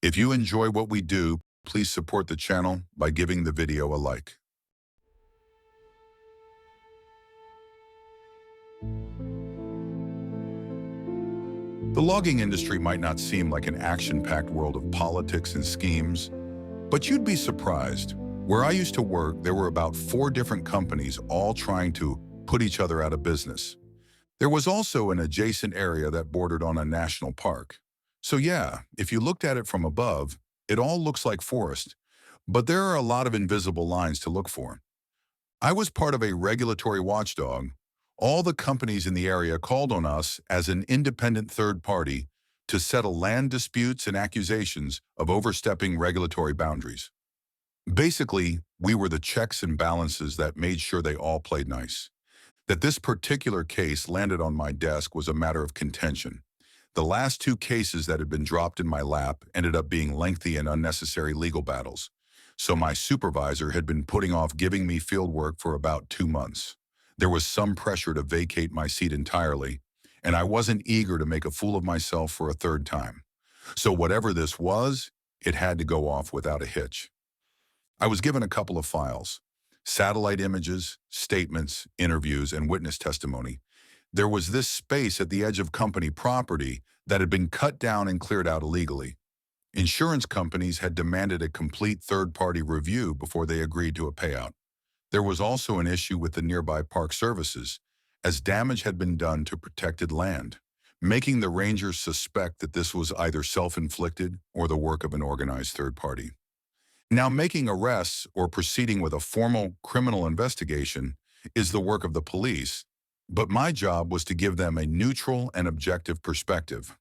If you enjoy what we do, please support the channel by giving the video a like. The logging industry might not seem like an action-packed world of politics and schemes, but you'd be surprised. Where I used to work, there were about 4 different companies all trying to put each other out of business. There was also an adjacent area that bordered on a national park. So yeah, if you looked at it from above, it all looks like forest, but there are a lot of invisible lines to look for. I was part of a regulatory watchdog. All the companies in the area called on us as an independent third party to settle land disputes and accusations of overstepping regulatory boundaries. Basically, we were the checks and balances that made sure they all played nice. That this particular case landed on my desk was a matter of contention. The last 2 cases that had been dropped in my lap ended up being lengthy and unnecessary legal battles. So my supervisor had been putting off giving me field work for about 2 months. There was some pressure to vacate my seat entirely, and I wasn't eager to make a fool of myself for a third time. So whatever this was, it had to go off without a hitch. I was given a couple of files: satellite images, statements, interviews, and witness testimony. There was this space at the edge of company property that had been cut down and cleared out illegally. Insurance companies had demanded a complete third-party review before they agreed to a payout. There was also an issue with the nearby park services, as damage had been done to protected land, making the rangers suspect that this was either self-inflicted or the work of an organized third party. Now, making arrests or proceeding with a formal criminal investigation is the work of the police, but my job was to give them a neutral and objective perspective,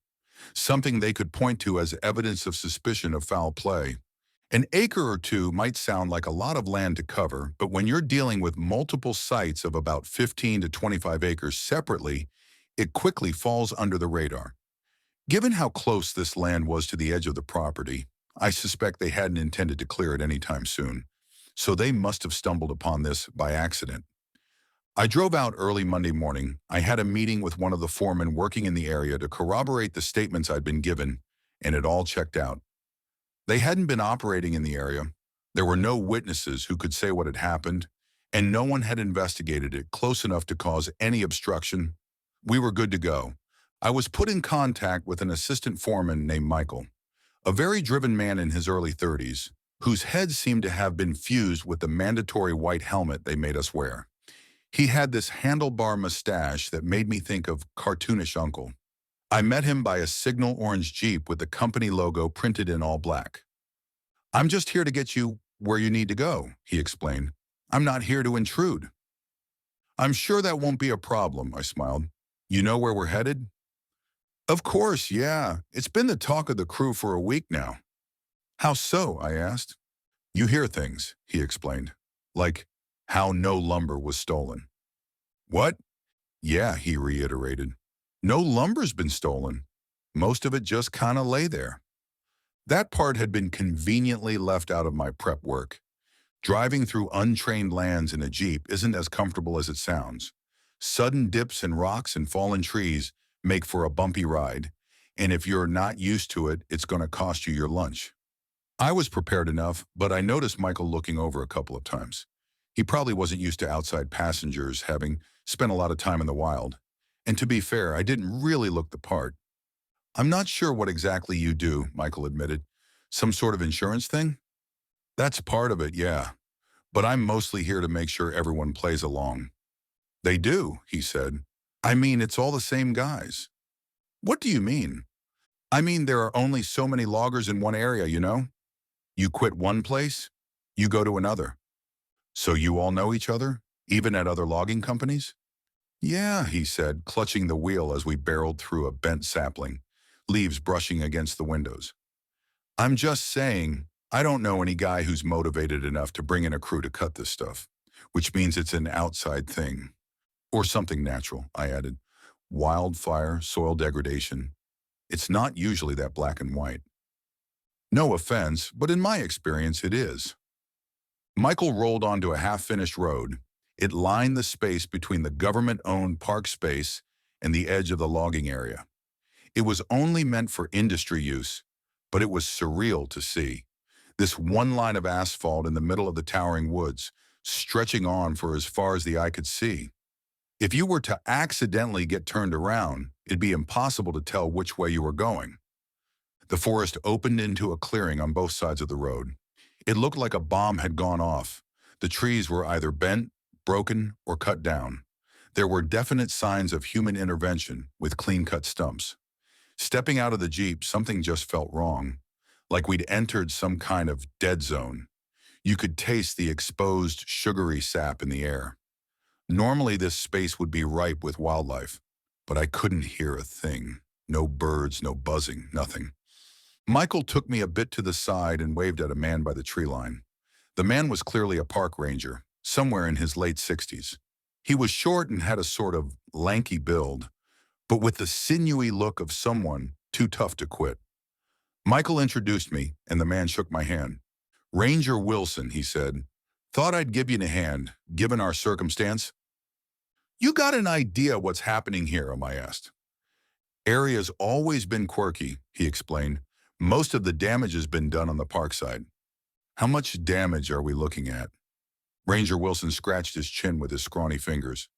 something they could point to as evidence of suspicion of foul play. An acre or 2 might sound like a lot of land to cover, but when you're dealing with multiple sites of about 15 to 25 acres separately, it quickly falls under the radar. Given how close this land was to the edge of the property, I suspect they hadn't intended to clear it anytime soon, so they must have stumbled upon this by accident. I drove out early Monday morning. I had a meeting with one of the foremen working in the area to corroborate the statements I'd been given, and it all checked out. They hadn't been operating in the area, there were no witnesses who could say what had happened, and no one had investigated it close enough to cause any obstruction. We were good to go. I was put in contact with an assistant foreman named Michael, a very driven man in his early 30s, whose head seemed to have been fused with the mandatory white helmet they made us wear. He had this handlebar mustache that made me think of cartoonish uncle. I met him by a signal orange Jeep with the company logo printed in all black. "I'm just here to get you where you need to go," he explained. "I'm not here to intrude." "I'm sure that won't be a problem," I smiled. "You know where we're headed?" "Of course, yeah. It's been the talk of the crew for a week now." "How so?" I asked. "You hear things," he explained, "like how no lumber was stolen." "What?" "Yeah," he reiterated. "No lumber's been stolen. Most of it just kinda lay there." That part had been conveniently left out of my prep work. Driving through untrained lands in a Jeep isn't as comfortable as it sounds. Sudden dips in rocks and fallen trees make for a bumpy ride, and if you're not used to it, it's gonna cost you your lunch. I was prepared enough, but I noticed Michael looking over a couple of times. He probably wasn't used to outside passengers, having spent a lot of time in the wild. And to be fair, I didn't really look the part. "I'm not sure what exactly you do," Michael admitted. "Some sort of insurance thing?" "That's part of it, yeah. But I'm mostly here to make sure everyone plays along." "They do," he said. "I mean, it's all the same guys." "What do you mean?" "I mean, there are only so many loggers in one area, you know? You quit one place, you go to another." "So you all know each other, even at other logging companies?" "Yeah," he said, clutching the wheel as we barreled through a bent sapling, leaves brushing against the windows. "I'm just saying, I don't know any guy who's motivated enough to bring in a crew to cut this stuff, which means it's an outside thing. Or something natural," I added. "Wildfire, soil degradation. It's not usually that black and white." "No offense, but in my experience it is." Michael rolled onto a half-finished road. It lined the space between the government-owned park space and the edge of the logging area. It was only meant for industry use, but it was surreal to see. This one line of asphalt in the middle of the towering woods, stretching on for as far as the eye could see. If you were to accidentally get turned around, it'd be impossible to tell which way you were going. The forest opened into a clearing on both sides of the road. It looked like a bomb had gone off. The trees were either bent, broken, or cut down. There were definite signs of human intervention with clean-cut stumps. Stepping out of the Jeep, something just felt wrong, like we'd entered some kind of dead zone. You could taste the exposed, sugary sap in the air. Normally, this space would be ripe with wildlife, but I couldn't hear a thing. No birds, no buzzing, nothing. Michael took me a bit to the side and waved at a man by the tree line. The man was clearly a park ranger, somewhere in his late 60s. He was short and had a sort of lanky build, but with the sinewy look of someone too tough to quit. Michael introduced me, and the man shook my hand. "Ranger Wilson," he said. "Thought I'd give you a hand, given our circumstance." "You got an idea what's happening here?" I asked. "Area's always been quirky," he explained. "Most of the damage has been done on the park side." "How much damage are we looking at?" Ranger Wilson scratched his chin with his scrawny fingers.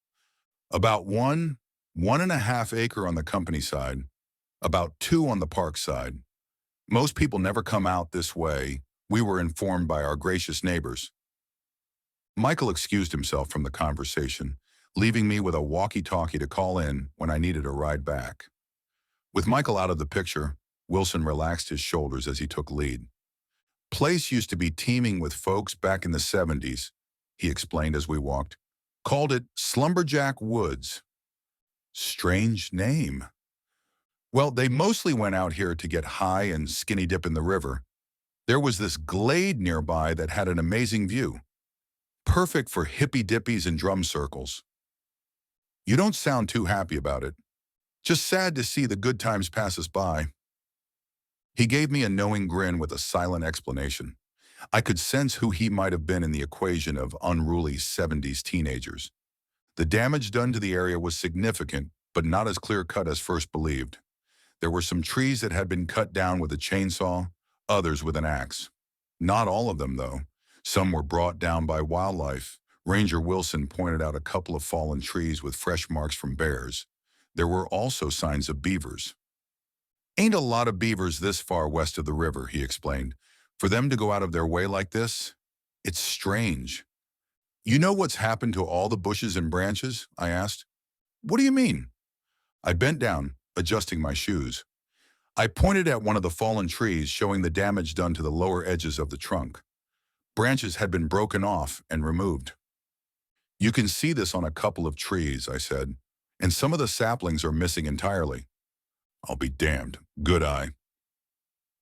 "About 1.5 acre on the company side, about 2 on the park side. Most people never come out this way. We were informed by our gracious neighbors." Michael excused himself from the conversation, leaving me with a walkie-talkie to call in when I needed a ride back. With Michael out of the picture, Wilson relaxed his shoulders as he took lead. "Place used to be teeming with folks back in the 70s, he explained as we walked. "Called it Slumberjack Woods." "Strange name." "Well, they mostly went out here to get high and skinny dip in the river. There was this glade nearby that had an amazing view. Perfect for hippy-dippies and drum circles." "You don't sound too happy about it." "Just sad to see the good times pass us by." He gave me a knowing grin with a silent explanation. I could sense who he might have been in the equation of unruly 70s teenagers. The damage done to the area was significant, but not as clear-cut as first believed. There were some trees that had been cut down with a chainsaw, others with an axe. Not all of them, though. Some were brought down by wildlife. Ranger Wilson pointed out a couple of fallen trees with fresh marks from bears. There were also signs of beavers. "Ain't a lot of beavers this far west of the river," he explained. "For them to go out of their way like this, it's strange." "You know what's happened to all the bushes and branches?" I asked. "What do you mean?" I bent down, adjusting my shoes. I pointed at one of the fallen trees, showing the damage done to the lower edges of the trunk. Branches had been broken off and removed. "You can see this on a couple of trees," I said, "and some of the saplings are missing entirely." "I'll be damned. Good eye."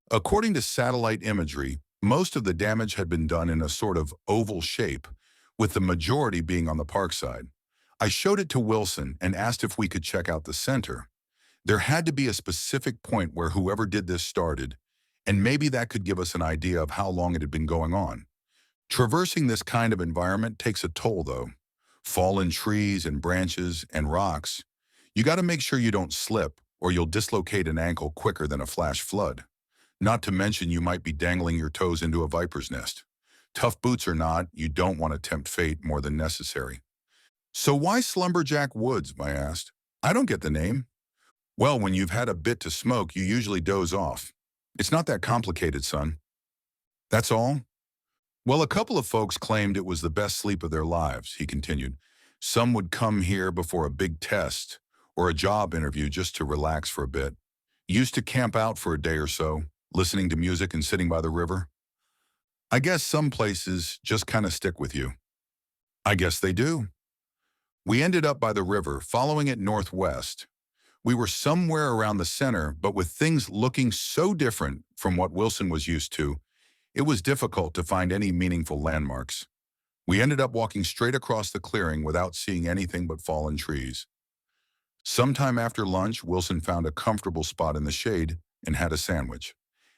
According to satellite imagery, most of the damage had been done in a sort of oval shape, with the majority being on the park side. I showed it to Wilson and asked if we could check out the center. There had to be a specific point where whoever did this started, and maybe that could give us an idea of how long it had been going on. Traversing this kind of environment takes a toll, though. Fallen trees and branches and rocks. You got to make sure you don't slip, or you'll dislocate an ankle quicker than a flash flood. Not to mention you might be dangling your toes into a viper's nest. Tough boots or not, you don't want to tempt fate more than necessary. "So why Slumberjack Woods?" I asked. "I don't get the name." "Well, when you've had a bit to smoke, you usually doze off. It's not that complicated, son." "That's all?" "Well, a couple of folks claimed it was the best sleep of their lives," he continued. "Some would come here before a big test or a job interview just to relax for a bit. Used to camp out for a day or so, listening to music and sitting by the river. I guess some places just kind of stick with you." "I guess they do." We ended up by the river, following it northwest. We were somewhere around the center, but with things looking so different from what Wilson was used to, it was difficult to find any meaningful landmarks. We ended up walking straight across the clearing without seeing anything but fallen trees. Sometime after lunch, Wilson found a comfortable spot in the shade and had a sandwich.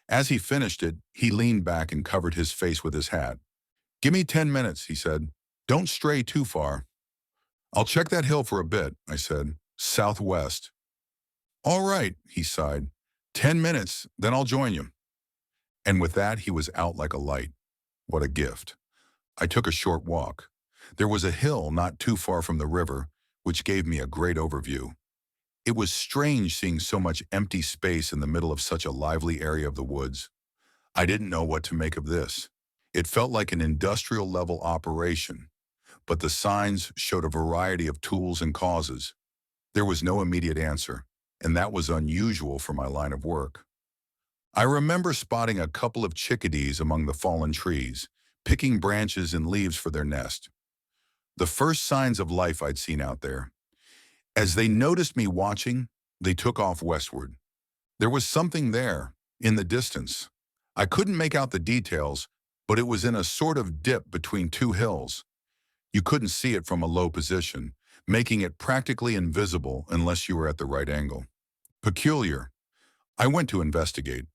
As he finished it, he leaned back and covered his face with his hat. "Give me 10 minutes, he said. "Don't stray too far." "I'll check that hill for a bit," I said. "Southwest." "All right," he sighed. 10 minutes, then I'll join you." And with that, he was out like a light. What a gift. I took a short walk. There was a hill not too far from the river, which gave me a great overview. It was strange seeing so much empty space in the middle of such a lively area of the woods. I didn't know what to make of this. It felt like an industrial-level operation, but the signs showed a variety of tools and causes. There was no immediate answer, and that was unusual for my line of work. I remember spotting a couple of chickadees among the fallen trees, picking branches and leaves for their nest. The first signs of life I'd seen out there. As they noticed me watching, they took off westward. There was something there, in the distance. I couldn't make out the details, but it was in a sort of dip between two hills. You couldn't see it from a low position, making it practically invisible unless you were at the right angle. Peculiar. I went to investigate.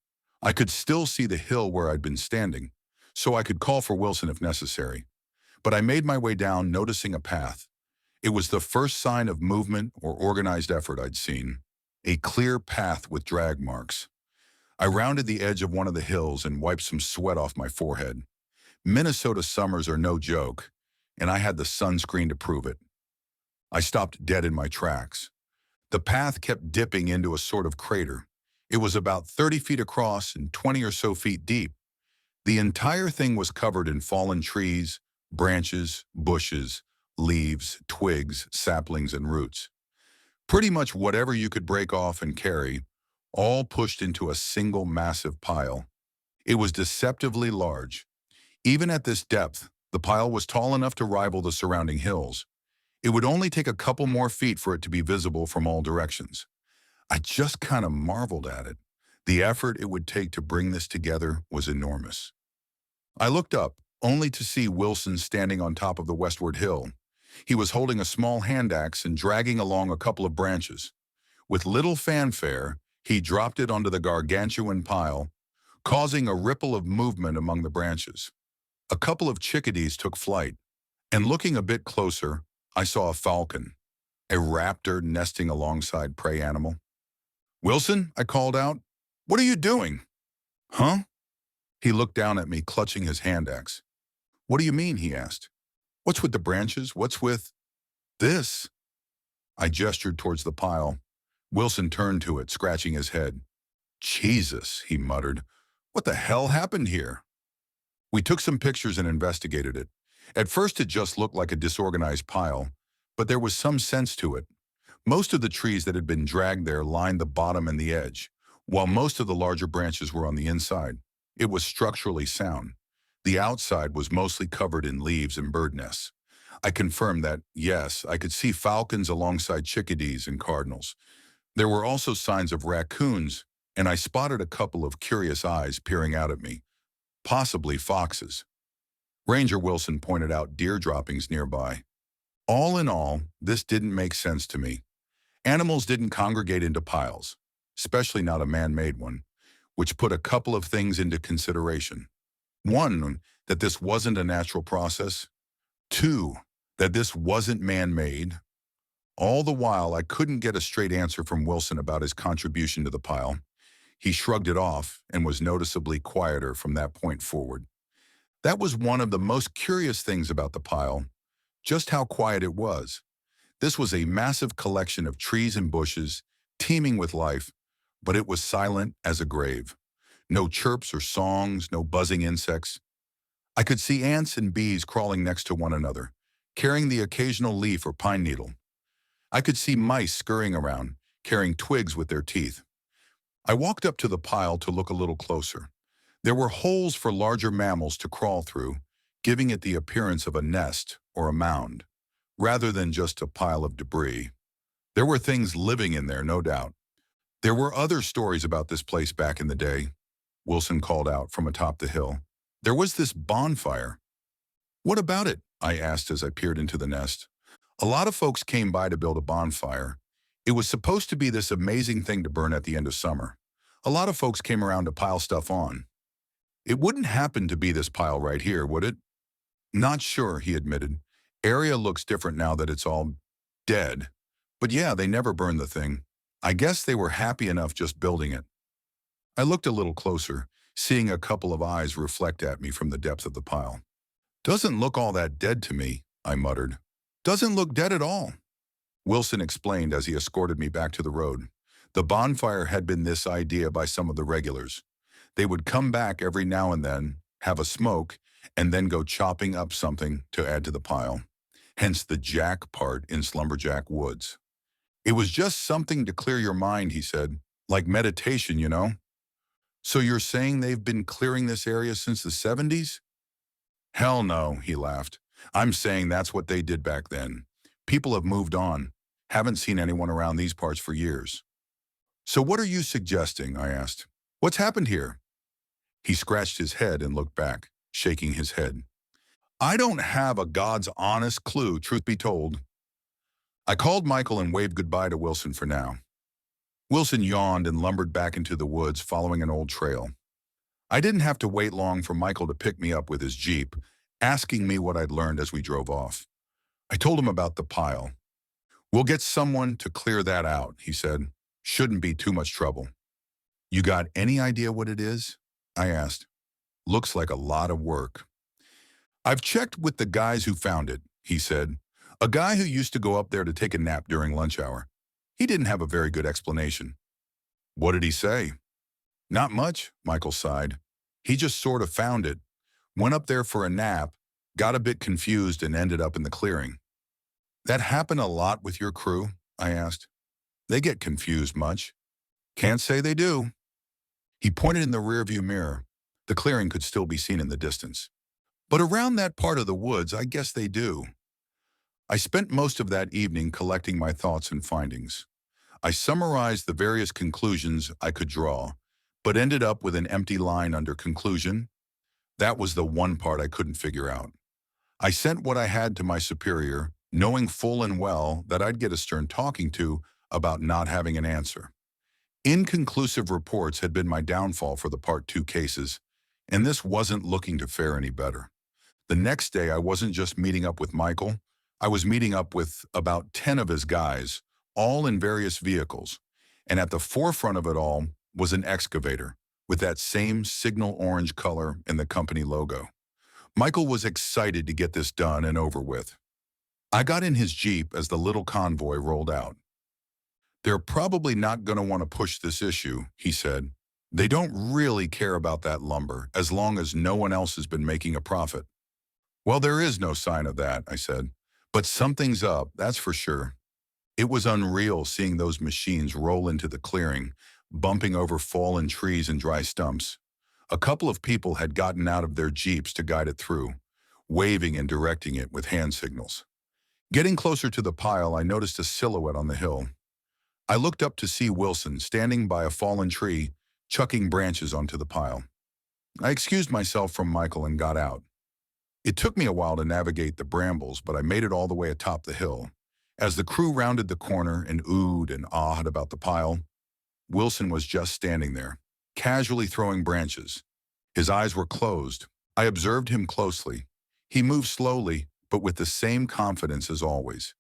I could still see the hill where I'd been standing, so I could call for Wilson if necessary. But I made my way down, noticing a path. It was the first sign of movement or organized effort I'd seen. A clear path with drag marks. I rounded the edge of one of the hills and wiped some sweat off my forehead. Minnesota summers are no joke, and I had the sunscreen to prove it. I stopped dead in my tracks. The path kept dipping into a sort of crater. It was about 30 feet across and 20 or so feet deep. The entire thing was covered in fallen trees, branches, bushes, leaves, twigs, saplings, and roots. Pretty much whatever you could break off and carry, all pushed into a single massive pile. It was deceptively large. Even at this depth, the pile was tall enough to rival the surrounding hills. It would only take a couple more feet for it to be visible from all directions. I just kind of marveled at it. The effort it would take to bring this together was enormous. I looked up, only to see Wilson standing on top of the westward hill. He was holding a small hand axe and dragging along a couple of branches. With little fanfare, he dropped it onto the gargantuan pile, causing a ripple of movement among the branches. A couple of chickadees took flight, and looking a bit closer, I saw a falcon, a raptor nesting alongside prey animal. "Wilson," I called out, "what are you doing?" "Huh?" He looked down at me, clutching his hand axe. "What do you mean?" he asked. "What's with the branches? What's with this?" I gestured towards the pile. Wilson turned to it, scratching his head. "Jesus," he muttered. "What the hell happened here?" We took some pictures and investigated it. At first it just looked like a disorganized pile, but there was some sense to it. Most of the trees that had been dragged there lined the bottom and the edge, while most of the larger branches were on the inside. It was structurally sound. The outside was mostly covered in leaves and bird nests. I confirmed that, yes, I could see falcons alongside chickadees and cardinals. There were also signs of raccoons, and I spotted a couple of curious eyes peering out at me, possibly foxes. Ranger Wilson pointed out deer droppings nearby. All in all, this didn't make sense to me. Animals didn't congregate into piles, especially not a man-made one, which put a couple of things into consideration. One, that this wasn't a natural process. Two, that this wasn't man-made. All the while, I couldn't get a straight answer from Wilson about his contribution to the pile. He shrugged it off and was noticeably quieter from that point forward. That was one of the most curious things about the pile, just how quiet it was. This was a massive collection of trees and bushes, teeming with life, but it was silent as a grave. No chirps or songs, no buzzing insects. I could see ants and bees crawling next to one another, carrying the occasional leaf or pine needle. I could see mice scurrying around, carrying twigs with their teeth. I walked up to the pile to look a little closer. There were holes for larger mammals to crawl through, giving it the appearance of a nest or a mound, rather than just a pile of debris. There were things living in there, no doubt. There were other stories about this place back in the day, Wilson called out from atop the hill. There was this bonfire. "What about it?" I asked as I peered into the nest. A lot of folks came by to build a bonfire. It was supposed to be this amazing thing to burn at the end of summer. A lot of folks came around to pile stuff on. "It wouldn't happen to be this pile right here, would it?" "Not sure," he admitted. "Area looks different now that it's all dead. But yeah, they never burned the thing. I guess they were happy enough just building it." I looked a little closer. seeing a couple of eyes reflect at me from the depth of the pile. "Doesn't look all that dead to me," I muttered. "Doesn't look dead at all," Wilson explained as he escorted me back to the road. The bonfire had been this idea by some of the regulars. They would come back every now and then, have a smoke, and then go chopping up something to add to the pile. Hence the jack part in Slumberjack Woods. "It was just something to clear your mind," he said. "Like meditation, you know." "So you're saying they've been clearing this area since the 70s? "Hell no," he laughed. "I'm saying that's what they did back then. People have moved on. Haven't seen anyone around these parts for years." "So what are you suggesting?" I asked. "What's happened here?" He scratched his head and looked back, shaking his head. "I don't have a God's honest clue, truth be told." I called Michael and waved goodbye to Wilson for now. Wilson yawned and lumbered back into the woods, following an old trail. I didn't have to wait long for Michael to pick me up with his Jeep, asking me what I'd learned as we drove off. I told him about the pile. "We'll get someone to clear that out," he said. "Shouldn't be too much trouble." "You got any idea what it is?" I asked. "Looks like a lot of work." "I've checked with the guys who found it," he said. "A guy who used to go up there to take a nap during lunch hour. He didn't have a very good explanation." "What did he say?" "Not much," Michael sighed. "He just sort of found it, went up there for a nap, got a bit confused and ended up in the clearing." "That happen a lot with your crew?" I asked. "They get confused much?" "Can't say they do." He pointed in the rearview mirror. The clearing could still be seen in the distance. "But around that part of the woods, I guess they do." I spent most of that evening collecting my thoughts and findings. I summarized the various conclusions I could draw, but ended up with an empty line under conclusion. That was the one part I couldn't figure out. I sent what I had to my superior, knowing full and well that I'd get a stern talking to about not having an answer. Inconclusive reports had been my downfall for the Part 2 cases, and this wasn't looking to fare any better. The next day, I wasn't just meeting up with Michael. I was meeting up with about 10 of his guys, all in various vehicles, and at the forefront of it all was an excavator with that same signal orange color and the company logo. Michael was excited to get this done and over with. I got in his Jeep as the little convoy rolled out. "They're probably not going to want to push this issue," he said. "They don't really care about that lumber as long as no one else has been making a profit." "Well, there is no sign of that," I said. "But something's up, that's for sure." It was unreal seeing those machines roll into the clearing, bumping over fallen trees and dry stumps. A couple of people had gotten out of their Jeeps to guide it through, waving and directing it with hand signals. Getting closer to the pile, I noticed a silhouette on the hill. I looked up to see Wilson standing by a fallen tree, chucking branches onto the pile. I excused myself from Michael and got out. It took me a while to navigate the brambles, but I made it all the way atop the hill. As the crew rounded the corner and oohed and awed about the pile, Wilson was just standing there, casually throwing branches. His eyes were closed. I observed him closely. He moved slowly, but with the same confidence as always.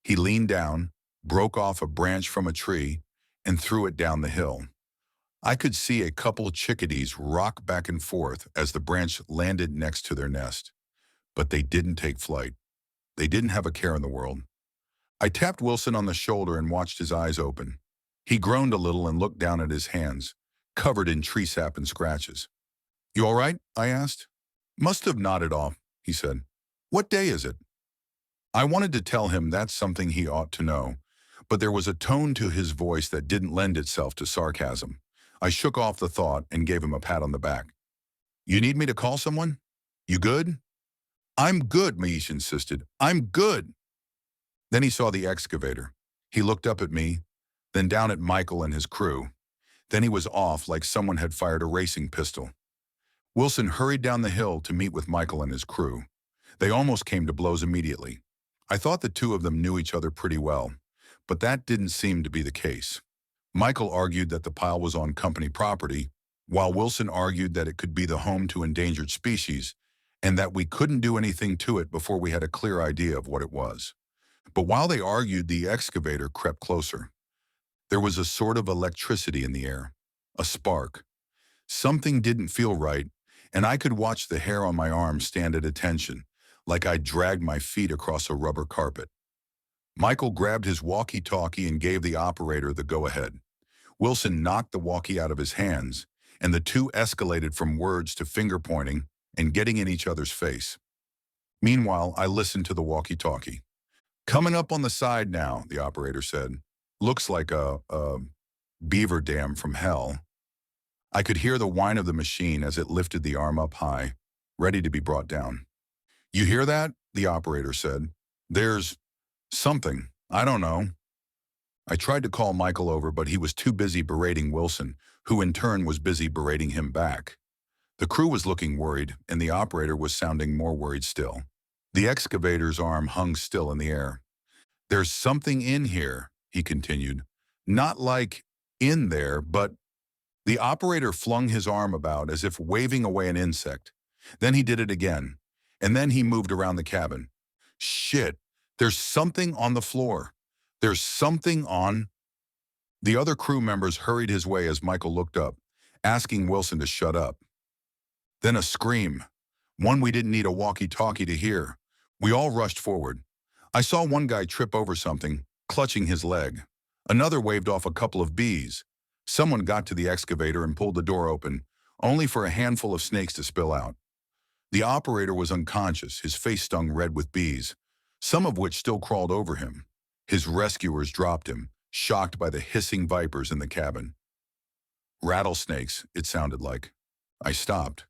He leaned down, broke off a branch from a tree, and threw it down the hill. I could see a couple chickadees rock back and forth as the branch landed next to their nest. But they didn't take flight. They didn't have a care in the world. I tapped Wilson on the shoulder and watched his eyes open. He groaned a little and looked down at his hands, covered in tree sap and scratches. "You all right?" I asked. "Must have nodded off," he said. "What day is it?" I wanted to tell him that's something he ought to know, but there was a tone to his voice that didn't lend itself to sarcasm. I shook off the thought and gave him a pat on the back. "You need me to call someone? You good?" "I'm good," Maish insisted. "I'm good." Then he saw the excavator. He looked up at me, then down at Michael and his crew. Then he was off like someone had fired a racing pistol. Wilson hurried down the hill to meet with Michael and his crew. They almost came to blows immediately. I thought the two of them knew each other pretty well, but that didn't seem to be the case. Michael argued that the pile was on company property, while Wilson argued that it could be the home to endangered species, and that we couldn't do anything to it before we had a clear idea of what it was. But while they argued, the excavator crept closer. There was a sort of electricity in the air, a spark. Something didn't feel right, and I could watch the hair on my arm stand at attention, like I'd dragged my feet across a rubber carpet. Michael grabbed his walkie-talkie and gave the operator the go-ahead. Wilson knocked the walkie out of his hands, and the two escalated from words to finger-pointing and getting in each other's face. Meanwhile, I listened to the walkie-talkie. "Coming up on the side now," the operator said. "Looks like a beaver dam from hell." I could hear the whine of the machine as it lifted the arm up high, ready to be brought down. "You hear that?" the operator said. "There's something. I don't know." I tried to call Michael over, but he was too busy berating Wilson, who in turn was busy berating him back. The crew was looking worried, and the operator was sounding more worried still. The excavator's arm hung still in the air. "There's something in here," he continued. "Not like in there, but—" The operator flung his arm about as if waving away an insect. Then he did it again, and then he moved around the cabin. "Shit, there's something on the floor. There's something on—" The other crew members hurried his way as Michael looked up, asking Wilson to shut up. Then a scream, one we didn't need a walkie-talkie to hear. We all rushed forward. I saw one guy trip over something, clutching his leg. Another waved off a couple of bees. Someone got to the excavator and pulled the door open, only for a handful of snakes to spill out. The operator was unconscious, his face stung red with bees, some of which still crawled over him. His rescuers dropped him, shocked by the hissing vipers in the cabin. Rattlesnakes, it sounded like. I stopped.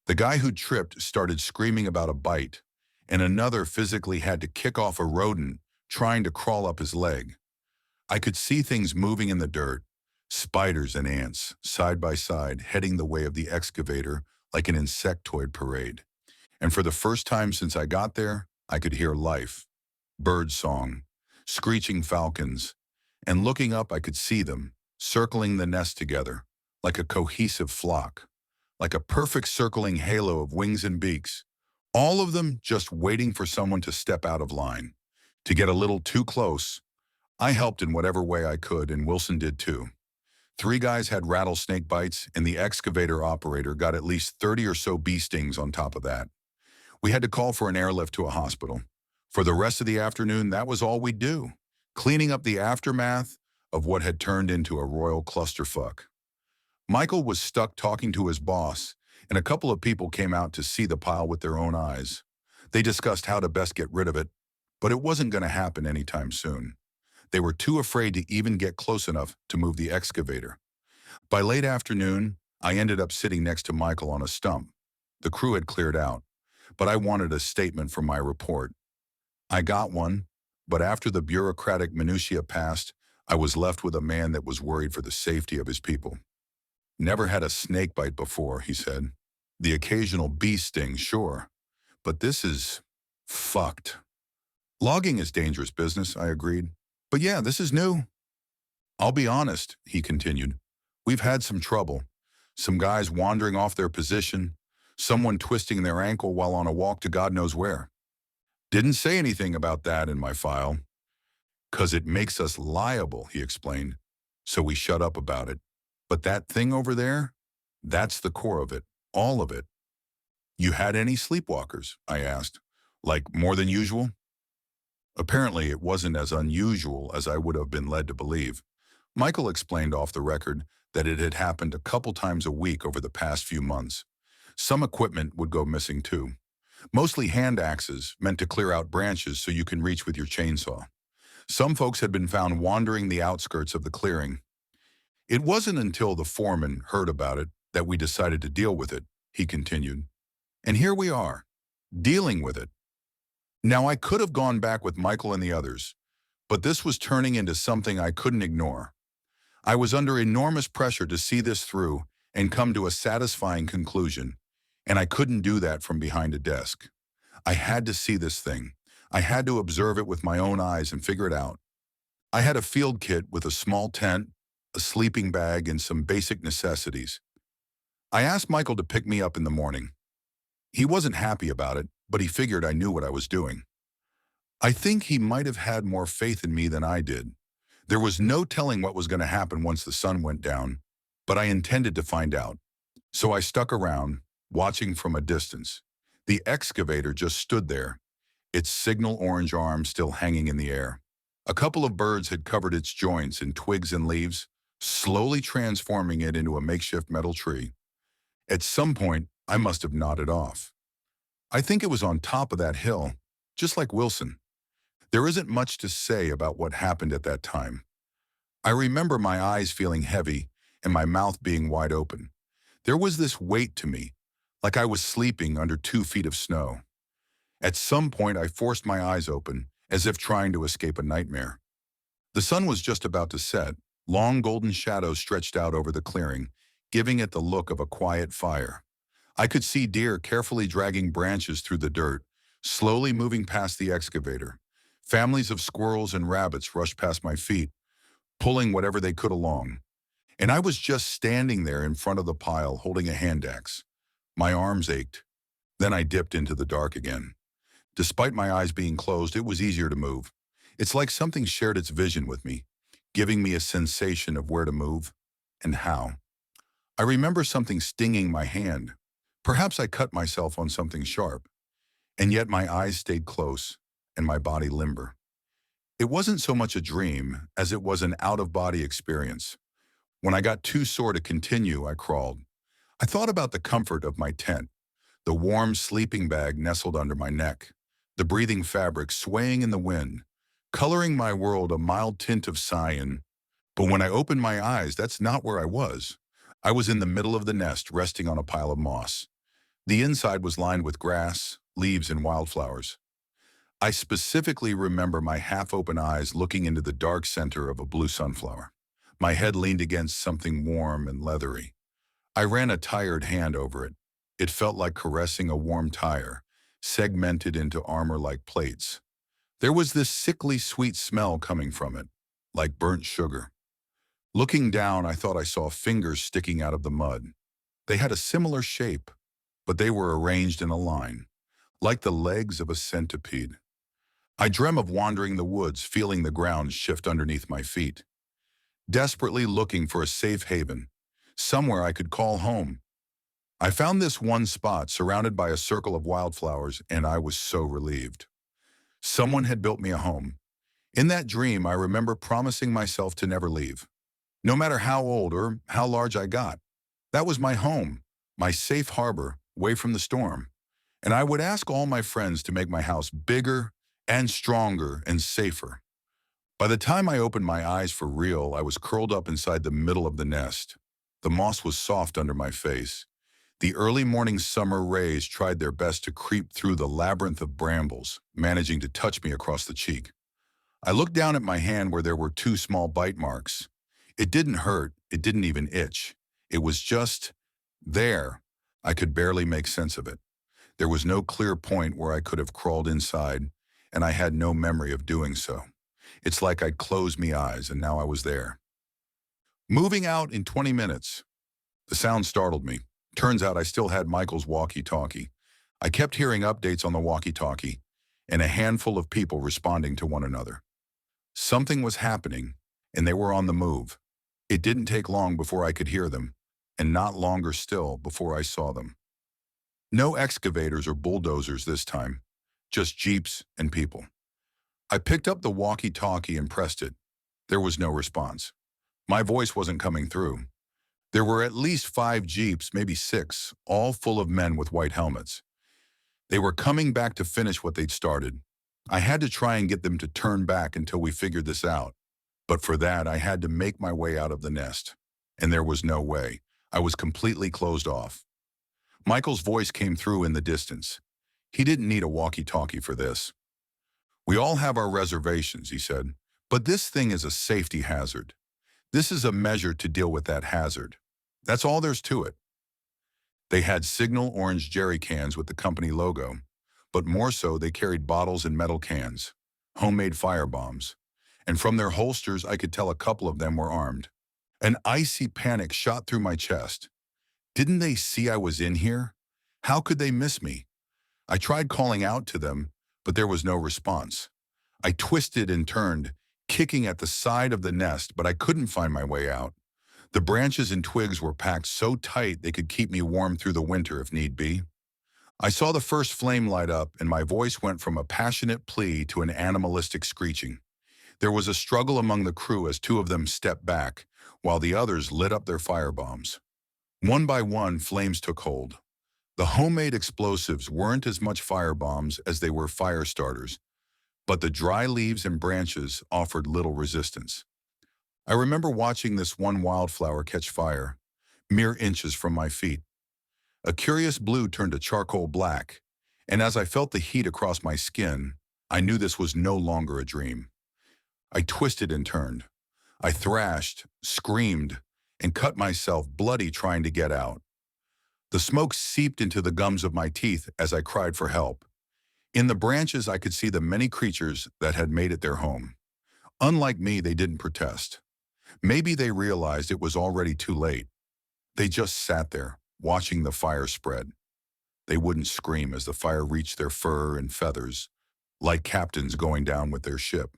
The guy who tripped started screaming about a bite, and another physically had to kick off a rodent trying to crawl up his leg. I could see things moving in the dirt, spiders and ants, side by side, heading the way of the excavator like an insectoid parade. And for the first time since I got there, I could hear life, bird song, screeching falcons, and looking up I could see them, circling the nest together, like a cohesive flock, like a perfect circling halo of wings and beaks, all of them just waiting for someone to step out of line, to get a little too close. I helped in whatever way I could, and Wilson did too. 3 guys had rattlesnake bites, and the excavator operator got at least 30 or so bee stings on top of that. We had to call for an airlift to a hospital. For the rest of the afternoon, that was all we'd do, cleaning up the aftermath of what had turned into a royal clusterfuck. Michael was stuck talking to his boss, and a couple of people came out to see the pile with their own eyes. They discussed how to best get rid of it, but it wasn't going to happen anytime soon. They were too afraid to even get close enough to move the excavator. By late afternoon, I ended up sitting next to Michael on a stump. The crew had cleared out, but I wanted a statement for my report. I got one, but after the bureaucratic minutiae passed, I was left with a man that was worried for the safety of his people. "Never had a snake bite before," he said. "The occasional bee sting, sure, but this is fucked." "Logging is dangerous business," I agreed. "But yeah, this is new." "I'll be honest," he continued. "We've had some trouble. Some guys wandering off their position, someone twisting their ankle while on a walk to God knows where. Didn't say anything about that in my file. 'Cause it makes us liable," he explained. "So we shut up about it. But that thing over there, that's the core of it, all of it." "You had any sleepwalkers?" I asked. "Like more than usual?" Apparently, it wasn't as unusual as I would have been led to believe. Michael explained off the record that it had happened a couple times a week over the past few months. Some equipment would go missing too. Mostly hand axes, meant to clear out branches so you can reach with your chainsaw. Some folks had been found wandering the outskirts of the clearing. "It wasn't until the foreman heard about it that we decided to deal with it," he continued. "And here we are, dealing with it." Now, I could have gone back with Michael and the others, but this was turning into something I couldn't ignore. I was under enormous pressure to see this through and come to a satisfying conclusion, and I couldn't do that from behind a desk. I had to see this thing. I had to observe it with my own eyes and figure it out. I had a field kit with a small tent, a sleeping bag, and some basic necessities. I asked Michael to pick me up in the morning. He wasn't happy about it, but he figured I knew what I was doing. I think he might have had more faith in me than I did. There was no telling what was going to happen once the sun went down, but I intended to find out. So I stuck around, watching from a distance. The excavator just stood there, its signal orange arm still hanging in the air. A couple of birds had covered its joints in twigs and leaves, slowly transforming it into a makeshift metal tree. At some point, I must have nodded off. I think it was on top of that hill, just like Wilson. There isn't much to say about what happened at that time. I remember my eyes feeling heavy and my mouth being wide open. There was this weight to me, like I was sleeping under 2 feet of snow. At some point, I forced my eyes open, as if trying to escape a nightmare. The sun was just about to set. Long golden shadows stretched out over the clearing, giving it the look of a quiet fire. I could see deer carefully dragging branches through the dirt, slowly moving past the excavator. Families of squirrels and rabbits rushed past my feet, pulling whatever they could along. And I was just standing there in front of the pile, holding a hand axe. My arms ached. Then I dipped into the dark again. Despite my eyes being closed, it was easier to move. It's like something shared its vision with me, giving me a sensation of where to move and how. I remember something stinging my hand. Perhaps I cut myself on something sharp. And yet my eyes stayed close and my body limber. It wasn't so much a dream as it was an out-of-body experience. When I got too sore to continue, I crawled. I thought about the comfort of my tent, the warm sleeping bag nestled under my neck, the breathing fabric swaying in the wind, coloring my world a mild tint of cyan. But when I opened my eyes, that's not where I was. I was in the middle of the nest, resting on a pile of moss. The inside was lined with grass, leaves, and wildflowers. I specifically remember my half-open eyes looking into the dark center of a blue sunflower. My head leaned against something warm and leathery. I ran a tired hand over it. It felt like caressing a warm tire, segmented into armor-like plates. There was this sickly sweet smell coming from it, like burnt sugar. Looking down, I thought I saw fingers sticking out of the mud. They had a similar shape, but they were arranged in a line, like the legs of a centipede. I dreamt of wandering the woods, feeling the ground shift underneath my feet, desperately looking for a safe haven, somewhere I could call home. I found this one spot surrounded by a circle of wildflowers, and I was so relieved. Someone had built me a home. In that dream, I remember promising myself to never leave, no matter how old or how large I got. That was my home, my safe harbor, away from the storm. And I would ask all my friends to make my house bigger and stronger and safer. By the time I opened my eyes for real, I was curled up inside the middle of the nest. The moss was soft under my face. The early morning summer rays tried their best to creep through the labyrinth of brambles, managing to touch me across the cheek. I looked down at my hand where there were 2 small bite marks. It didn't hurt, it didn't even itch. It was just there. I could barely make sense of it. There was no clear point where I could have crawled inside, and I had no memory of doing so. It's like I'd closed my eyes and now I was there. Moving out in 20 minutes. The sound startled me. Turns out I still had Michael's walkie-talkie. I kept hearing updates on the walkie-talkie, and a handful of people responding to one another. Something was happening, and they were on the move. It didn't take long before I could hear them, and not longer still before I saw them. No excavators or bulldozers this time, just jeeps and people. I picked up the walkie-talkie and pressed it. There was no response. My voice wasn't coming through. There were at least 5 jeeps, maybe 6, all full of men with white helmets. They were coming back to finish what they'd started. I had to try and get them to turn back until we figured this out. But for that, I had to make my way out of the nest. And there was no way. I was completely closed off. Michael's voice came through in the distance. He didn't need a walkie-talkie for this. "We all have our reservations," he said, "but this thing is a safety hazard. This is a measure to deal with that hazard. That's all there's to it." They had signal orange jerry cans with the company logo, but more so they carried bottles and metal cans, homemade firebombs, and from their holsters I could tell a couple of them were armed. An icy panic shot through my chest. Didn't they see I was in here? How could they miss me? I tried calling out to them, but there was no response. I twisted and turned, kicking at the side of the nest, but I couldn't find my way out. The branches and twigs were packed so tight they could keep me warm through the winter if need be. I saw the first flame light up, and my voice went from a passionate plea to an animalistic screeching. There was a struggle among the crew as two of them stepped back, while the others lit up their firebombs. One by one, flames took hold. The homemade explosives weren't as much firebombs as they were fire starters, but the dry leaves and branches offered little resistance. I remember watching this one wildflower catch fire, mere inches from my feet. A curious blue turned to charcoal black, and as I felt the heat across my skin, I knew this was no longer a dream. I twisted and turned. I thrashed, screamed, and cut myself bloody trying to get out. The smoke seeped into the gums of my teeth as I cried for help. In the branches, I could see the many creatures that had made it their home. Unlike me, they didn't protest. Maybe they realized it was already too late. They just sat there, watching the fire spread. They wouldn't scream as the fire reached their fur and feathers, like captains going down with their ship.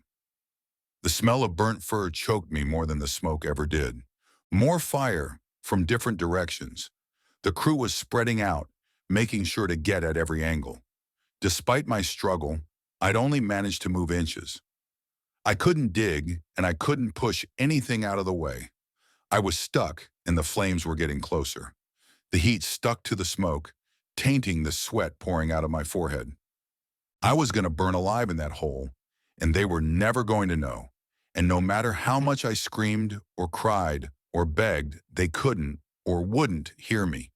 The smell of burnt fur choked me more than the smoke ever did. More fire from different directions. The crew was spreading out, making sure to get at every angle. Despite my struggle, I'd only managed to move inches. I couldn't dig, and I couldn't push anything out of the way. I was stuck, and the flames were getting closer. The heat stuck to the smoke, tainting the sweat pouring out of my forehead. I was going to burn alive in that hole, and they were never going to know. And no matter how much I screamed or cried or begged, they couldn't or wouldn't hear me.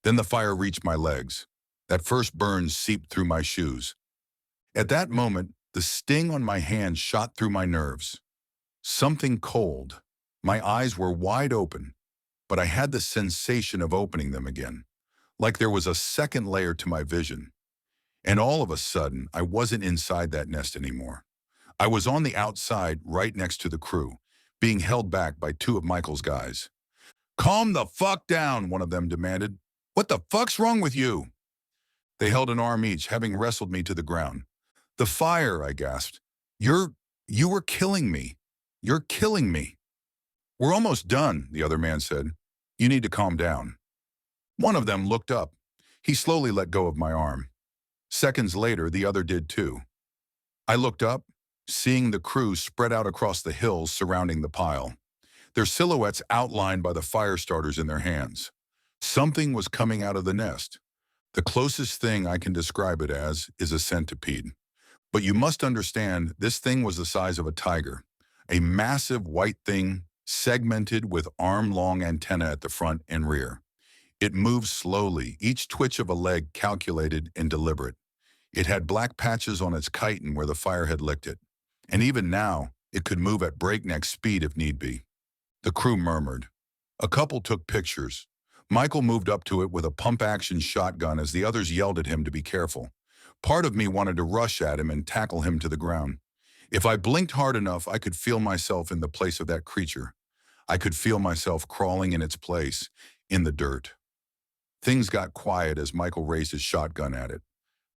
Then the fire reached my legs. That first burn seeped through my shoes. At that moment, the sting on my hand shot through my nerves. Something cold. My eyes were wide open, but I had the sensation of opening them again, like there was a second layer to my vision. And all of a sudden, I wasn't inside that nest anymore. I was on the outside, right next to the crew, being held back by two of Michael's guys. "Calm the fuck down," one of them demanded. "What the fuck's wrong with you?" They held an arm each, having wrestled me to the ground. "The fire," I gasped. You were killing me. You're killing me." "We're almost done," the other man said. "You need to calm down." One of them looked up. He slowly let go of my arm. Seconds later, the other did too. I looked up, seeing the crew spread out across the hills surrounding the pile, their silhouettes outlined by the fire starters in their hands. Something was coming out of the nest. The closest thing I can describe it as is a centipede. But you must understand, this thing was the size of a tiger, a massive white thing segmented with arm-long antennae at the front and rear. It moved slowly, each twitch of a leg calculated and deliberate. It had black patches on its chitin where the fire had licked it. And even now, it could move at breakneck speed if need be. The crew murmured. A couple took pictures. Michael moved up to it with a pump-action shotgun as the others yelled at him to be careful. Part of me wanted to rush at him and tackle him to the ground. If I blinked hard enough, I could feel myself in the place of that creature. I could feel myself crawling in its place, in the dirt. Things got quiet as Michael raised his shotgun at it.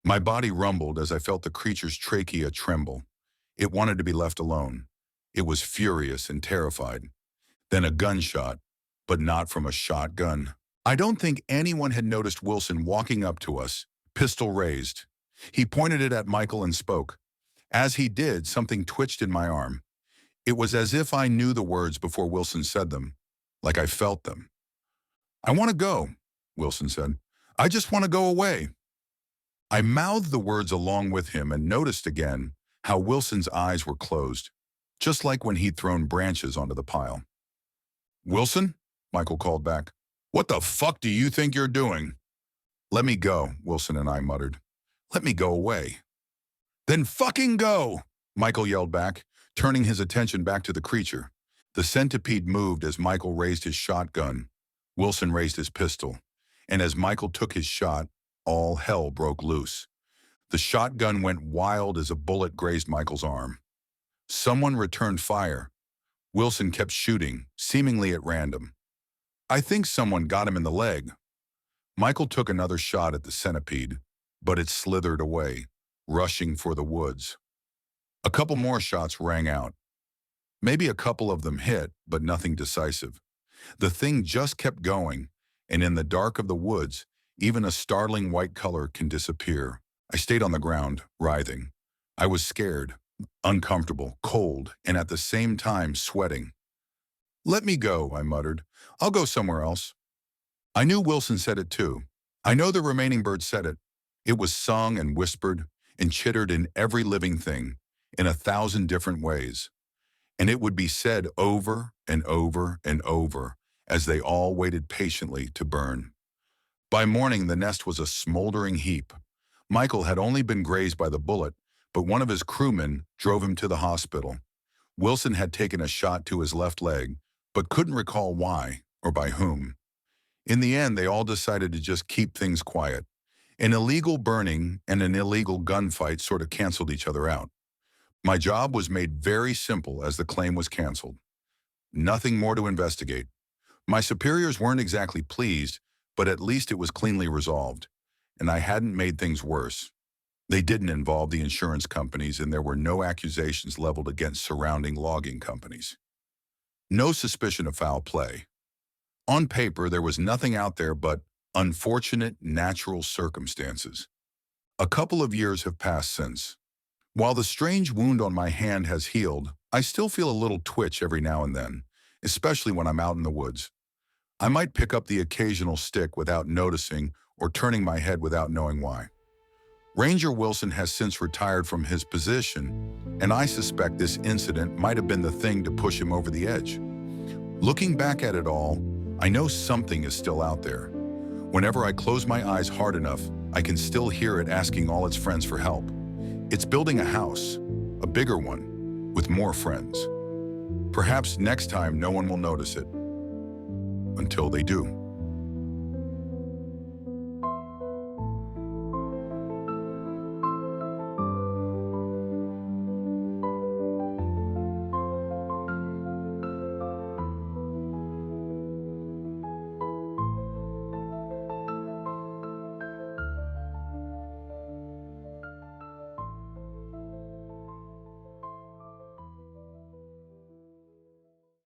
My body rumbled as I felt the creature's trachea tremble. It wanted to be left alone. It was furious and terrified. Then a gunshot, but not from a shotgun. I don't think anyone had noticed Wilson walking up to us, pistol raised. He pointed it at Michael and spoke. As he did, something twitched in my arm. It was as if I knew the words before Wilson said them, like I felt them. "I want to go," Wilson said. "I just want to go away." I mouthed the words along with him and noticed again how Wilson's eyes were closed, just like when he'd thrown branches onto the pile. "Wilson?" Michael called back. "What the fuck do you think you're doing?" "Let me go," Wilson and I muttered. "Let me go away." "Then fucking go!" Michael yelled back, turning his attention back to the creature. The centipede moved as Michael raised his shotgun. Wilson raised his pistol. And as Michael took his shot, all hell broke loose. The shotgun went wild as a bullet grazed Michael's arm. Someone returned fire. Wilson kept shooting, seemingly at random. I think someone got him in the leg. Michael took another shot at the centipede, but it slithered away, rushing for the woods. A couple more shots rang out. Maybe a couple of them hit, but nothing decisive. The thing just kept going, and in the dark of the woods, even a startling white color can disappear. I stayed on the ground, writhing. I was scared, uncomfortable, cold, and at the same time sweating. "Let me go," I muttered. "I'll go somewhere else." I knew Wilson said it too. I know the remaining birds said it. It was sung and whispered and chittered in every living thing, in 1,000 different ways. And it would be said over and over and over as they all waited patiently to burn. By morning, the nest was a smoldering heap. Michael had only been grazed by the bullet, but one of his crewmen drove him to the hospital. Wilson had taken a shot to his left leg, but couldn't recall why or by whom. In the end, they all decided to just keep things quiet. An illegal burning and an illegal gunfight sort of canceled each other out. My job was made very simple as the claim was canceled. Nothing more to investigate. My superiors weren't exactly pleased, but at least it was cleanly resolved, and I hadn't made things worse. They didn't involve the insurance companies, and there were no accusations leveled against surrounding logging companies. No suspicion of foul play. On paper, there was nothing out there but unfortunate natural circumstances. A couple of years have passed since. While the strange wound on my hand has healed, I still feel a little twitch every now and then, especially when I'm out in the woods. I might pick up the occasional stick without noticing or turning my head without knowing why. Ranger Wilson has since retired from his position, and I suspect this incident might have been the thing to push him over the edge. Looking back at it all, I know something is still out there. Whenever I close my eyes hard enough, I can still hear it asking all its friends for help. It's building a house, a bigger one, with more friends. Perhaps next time no one will notice it. Until they do.